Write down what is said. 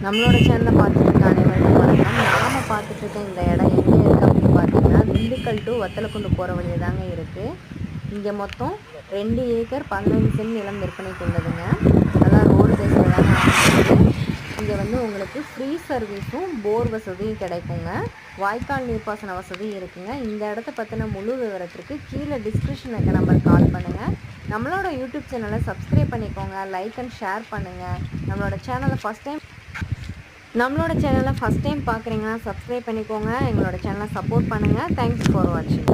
நம்மளோட சேனலை பார்த்துட்டு இருக்க அனைவருக்கும் வணக்கம். நாம் பார்த்துட்டு இருக்க இந்த இடம் எங்கே இருக்குது அப்படின்னு பார்த்தீங்கன்னா, திண்டுக்கல் டு வத்தலக்குண்டு போகிற வழியில் தாங்க இருக்குது. இங்கே மொத்தம் 2 ஏக்கர் 15 சென்ட் நிலம் விற்பனைக்கு உள்ளதுங்க. அதான் ரோடு பேஸில் தாங்க அமைஞ்சிருக்கு. இங்கே வந்து உங்களுக்கு ஃப்ரீ சர்வீஸும் போர் வசதியும் கிடைக்குங்க. வாய்க்கால் நீர்ப்பாசன வசதியும் இருக்குங்க. இந்த இடத்த பற்றின முழு விவரத்திற்கு கீழே டிஸ்கிரிப்ஷன் இருக்க நம்பர் கால் பண்ணுங்கள். நம்மளோட யூடியூப் சேனலை சப்ஸ்கிரைப் பண்ணிக்கோங்க, லைக் அண்ட் ஷேர் பண்ணுங்கள். நம்மளோட சேனலை ஃபஸ்ட் டைம் பார்க்குறீங்கன்னா சப்ஸ்கிரைப் பண்ணிக்கோங்க. எங்களோட சேனலை சப்போர்ட் பண்ணுங்கள். தேங்க்ஸ் ஃபார் வாட்சிங்.